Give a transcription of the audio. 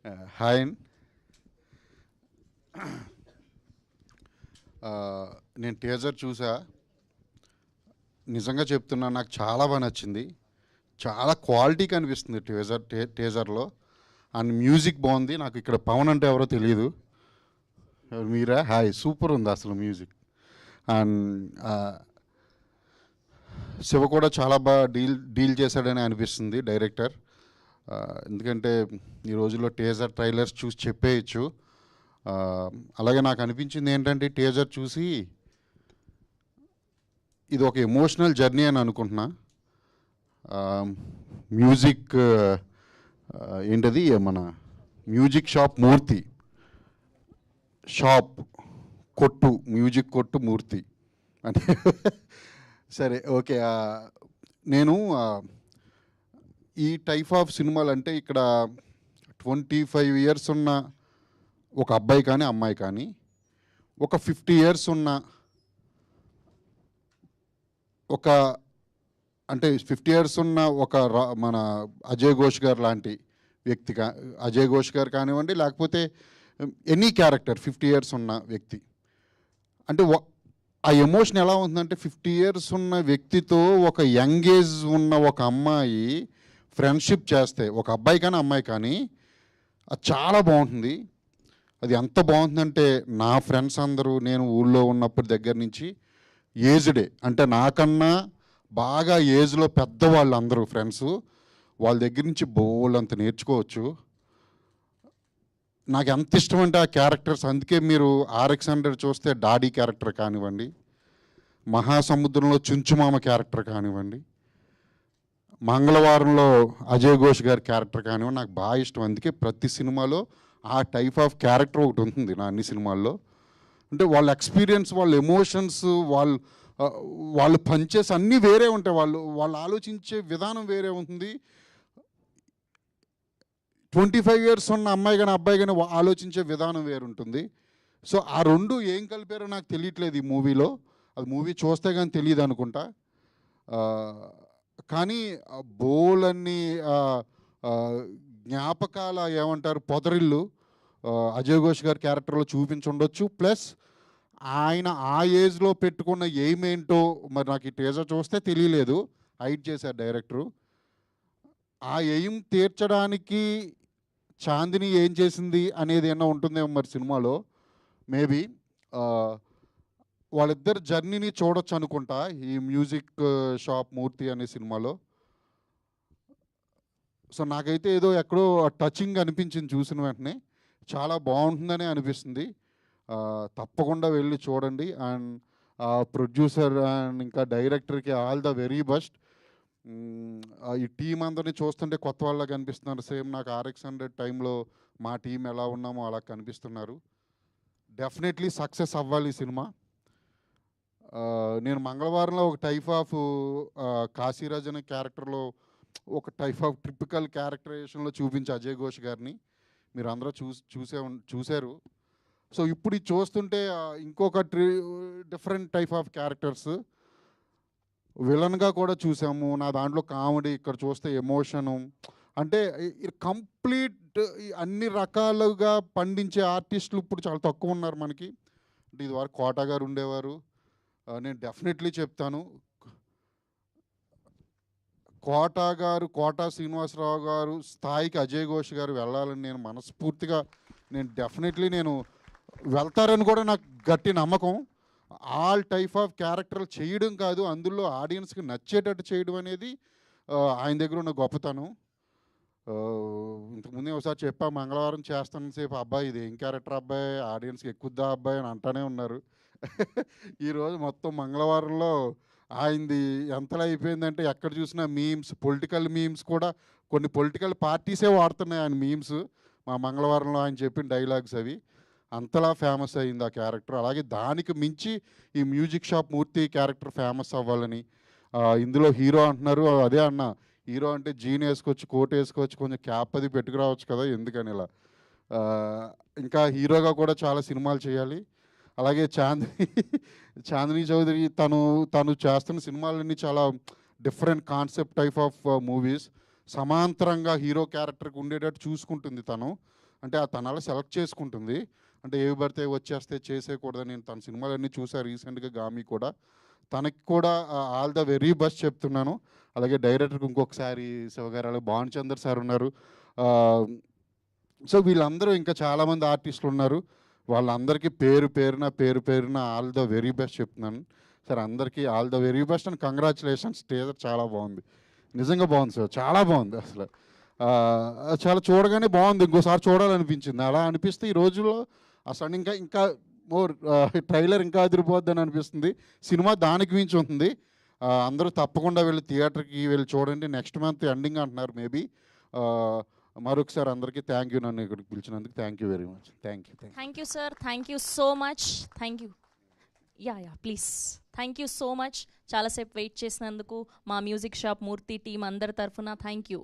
Hi. నేను teaser చూసా. నిజంగా చెప్తున్నా, నాకు చాలా బాగా నచ్చింది. చాలా క్వాలిటీ కనిపిస్తుంది టీజర్లో. అండ్ మ్యూజిక్ బాగుంది. నాకు ఇక్కడ పవన్ అంటే ఎవరో తెలియదు. మీరా? హాయ్, సూపర్ ఉంది అసలు మ్యూజిక్. అండ్ శివ కూడా చాలా బాగా డీల్ చేశాడని అనిపిస్తుంది డైరెక్టర్. ఎందుకంటే ఈ రోజుల్లో టీజర్ ట్రైలర్స్ చూసి చెప్పేయచ్చు. అలాగే నాకు అనిపించింది ఏంటంటే టీజర్ చూసి ఇది ఒక ఎమోషనల్ జర్నీ అని అనుకుంటున్నా. మ్యూజిక్ ఏంటది, మన మ్యూజిక్ షాప్ మూర్తి, షాప్ కొట్టు, మ్యూజిక్ కొట్టు మూర్తి అంటే సరే, ఓకే. నేను ఈ టైప్ ఆఫ్ సినిమాలు అంటే ఇక్కడ 25 years ఉన్న ఒక అబ్బాయి కానీ అమ్మాయి కానీ, ఒక 50 years ఉన్న ఒక, అంటే 50 years ఉన్న ఒక మన అజయ్ ఘోష్ గారు లాంటి వ్యక్తి, అజయ్ ఘోష్ గారు కానివ్వండి, లేకపోతే ఎనీ క్యారెక్టర్ 50 years ఉన్న వ్యక్తి, అంటే ఆ ఎమోషన్ ఎలా ఉంటుందంటే 50 years ఉన్న వ్యక్తితో ఒక యంగ్ ఏజ్ ఉన్న ఒక అమ్మాయి ఫ్రెండ్షిప్ చేస్తే, ఒక అబ్బాయి కానీ అమ్మాయి కానీ, అది చాలా బాగుంటుంది. అది ఎంత బాగుంటుందంటే, నా ఫ్రెండ్స్ అందరూ నేను ఊళ్ళో ఉన్నప్పటి దగ్గర నుంచి ఏజ్డే, అంటే నాకన్నా బాగా ఏజ్లో పెద్దవాళ్ళు అందరూ ఫ్రెండ్స్, వాళ్ళ దగ్గర నుంచి బోల్డంత నేర్చుకోవచ్చు. నాకు ఎంత ఇష్టం అంటే ఆ క్యారెక్టర్స్. అందుకే మీరు RX-100 చూస్తే డాడీ క్యారెక్టర్ కానివ్వండి, మహాసముద్రంలో చుంచుమామ క్యారెక్టర్ కానివ్వండి, మంగళవారంలో అజయ్ ఘోష్ గారి క్యారెక్టర్ కానివ్వండి, నాకు బాగా ఇష్టం. అందుకే ప్రతి సినిమాలో ఆ టైప్ ఆఫ్ క్యారెక్టర్ ఒకటి ఉంటుంది నా అన్ని సినిమాల్లో. అంటే వాళ్ళ ఎక్స్పీరియన్స్, వాళ్ళ ఎమోషన్స్, వాళ్ళు పనిచేసి అన్నీ వేరే ఉంటాయి. వాళ్ళు ఆలోచించే విధానం వేరే ఉంటుంది. 25 years ఉన్న అమ్మాయి కానీ అబ్బాయి కానీ ఆలోచించే విధానం వేరు ఉంటుంది. సో ఆ రెండు ఏం కలిపారో నాకు తెలియట్లేదు ఈ మూవీలో. అది మూవీ చూస్తే కానీ తెలియదు అనుకుంటా. కానీ బోలన్ని జ్ఞాపకాల ఏమంటారు పొదరిల్లు అజయ్ ఘోష్ గారి క్యారెక్టర్లో చూపించుండొచ్చు. ప్లస్ ఆయన ఆ ఏజ్లో పెట్టుకున్న ఎయిమ్ ఏంటో మరి నాకు ఈ టీజర్ చూస్తే తెలియలేదు. హైడ్ చేశారు డైరెక్టరు. ఆ ఎయిమ్ తీర్చడానికి చాందిని ఏం చేసింది అనేది ఏమన్నా ఉంటుందేమో మరి సినిమాలో. మేబీ వాళ్ళిద్దరు జర్నీని చూడొచ్చు అనుకుంటా ఈ మ్యూజిక్ షాప్ మూర్తి అనే సినిమాలో. సో నాకైతే ఏదో ఎక్కడో టచింగ్ అనిపించింది చూసిన వెంటనే. చాలా బాగుంటుందని అనిపిస్తుంది. తప్పకుండా వెళ్ళి చూడండి. అండ్ ప్రొడ్యూసర్ అండ్ ఇంకా డైరెక్టర్కి ఆల్ ద వెరీ బెస్ట్. ఈ టీం అందరినీ చూస్తుంటే కొత్త వాళ్ళ కనిపిస్తున్నారు. సేమ్ నాకు RX-100 టైంలో మా టీం ఎలా ఉన్నామో అలా కనిపిస్తున్నారు. డెఫినెట్లీ సక్సెస్ అవ్వాలి ఈ సినిమా. నేను మంగళవారంలో ఒక టైప్ ఆఫ్ కాశీరాజ్ అనే క్యారెక్టర్లో ఒక టైప్ ఆఫ్ ట్రిపికల్ క్యారెక్టరైజేషన్లో చూపించే అజయ్ ఘోష్ గారిని మీరు అందరూ చూశారు. సో ఇప్పుడు ఇది చూస్తుంటే ఇంకొక డిఫరెంట్ టైప్ ఆఫ్ క్యారెక్టర్స్, విలన్గా కూడా చూసాము. నా దాంట్లో కామెడీ, ఇక్కడ చూస్తే ఎమోషను, అంటే కంప్లీట్ అన్ని రకాలుగా పండించే ఆర్టిస్టులు ఇప్పుడు చాలా తక్కువ ఉన్నారు మనకి. అంటే ఇదివరకు కోటా గారు ఉండేవారు. నేను డెఫినెట్లీ చెప్తాను, కోటా శ్రీనివాసరావు గారు స్థాయికి అజయ్ ఘోష్ గారు వెళ్ళాలని నేను మనస్ఫూర్తిగా, డెఫినెట్లీ నేను వెళ్తారని కూడా నాకు గట్టి నమ్మకం. ఆల్ టైప్ ఆఫ్ క్యారెక్టర్లు చేయడం కాదు, అందులో ఆడియన్స్కి నచ్చేటట్టు చేయడం అనేది ఆయన దగ్గర ఉన్న గొప్పతనం. ఇంతకుముందే ఒకసారి చెప్పా, మంగళవారం చేస్తాను సేపు, అబ్బాయి ఇది ఏం క్యారెక్టర్ అబ్బాయి, ఆడియన్స్కి ఎక్కుద్దా అబ్బాయి అని అంటానే ఉన్నారు. ఈరోజు మొత్తం మంగళవారంలో ఆయనది ఎంతలా అయిపోయిందంటే ఎక్కడ చూసినా మీమ్స్, పొలిటికల్ మీమ్స్ కూడా, కొన్ని పొలిటికల్ పార్టీసే వాడుతున్నాయి ఆయన మీమ్స్. మా మంగళవారంలో ఆయన చెప్పిన డైలాగ్స్ అవి అంతలా ఫేమస్ అయింది ఆ క్యారెక్టర్. అలాగే దానికి మించి ఈ మ్యూజిక్ షాప్ మూర్తి క్యారెక్టర్ ఫేమస్ అవ్వాలని. ఇందులో హీరో అంటున్నారు, అదే అన్న, హీరో అంటే జీన్ వేసుకోవచ్చు, కోట్ వేసుకోవచ్చు, కొంచెం క్యాప్ అది పెట్టుకురావచ్చు కదా, ఎందుకని ఇలా. ఇంకా హీరోగా కూడా చాలా సినిమాలు చేయాలి. అలాగే చాందిని చౌదరి తను చేస్తున్న సినిమాలన్నీ చాలా different concept type of movies. సమాంతరంగా హీరో క్యారెక్టర్కి ఉండేటట్టు చూసుకుంటుంది తను. అంటే తను అలా సెలెక్ట్ చేసుకుంటుంది. అంటే ఏవి పడితే వచ్చేస్తే చేసేయకూడదని. నేను తన సినిమాలన్నీ చూసా రీసెంట్‌గా 'గామి' కూడా. తనకి కూడా ఆల్ ద వెరీ బెస్ట్ చెప్తున్నాను. అలాగే డైరెక్టర్‌కి ఇంకొకసారి శివగారు, అలాగే భానుచందర్ సార్ ఉన్నారు. ఆహ్, సో వీళ్ళందరూ ఇంకా చాలామంది ఆర్టిస్టులున్నారు. వాళ్ళందరికీ పేరు పేరున ఆల్ ద వెరీ బెస్ట్ చెప్తున్నాను. సార్ అందరికీ all the very best and congratulations. Teaser చాలా బాగుంది. నిజంగా బాగుంది సార్. చాలా బాగుంది అసలు. చాలా చూడగానే బాగుంది. ఇంకోసారి చూడాలనిపించింది. అలా అనిపిస్తే ఈ రోజుల్లో అసలు ఇంకా ఇంకా మోర్ ట్రైలర్ ఇంకా అదిరిపోద్దని అనిపిస్తుంది. సినిమా దానికి మించి ఉంది. అందరూ తప్పకుండా వెళ్ళి థియేటర్‌కి వెళ్ళి చూడండి. నెక్స్ట్ మంత్ ఎండింగ్ అంటున్నారు మేబీ. మరొకసారి అందరికీ థ్యాంక్ యూ. నన్ను ఇక్కడికి పిలిచినందుకు thank you very much. Thank you. Thank you sir. Thank you so much. Thank you. Yeah please. Thank you so much. చాలాసేపు వెయిట్ చేసినందుకు మా మ్యూజిక్ షాప్ మూర్తి టీం అందరి తరఫున థ్యాంక్ యూ.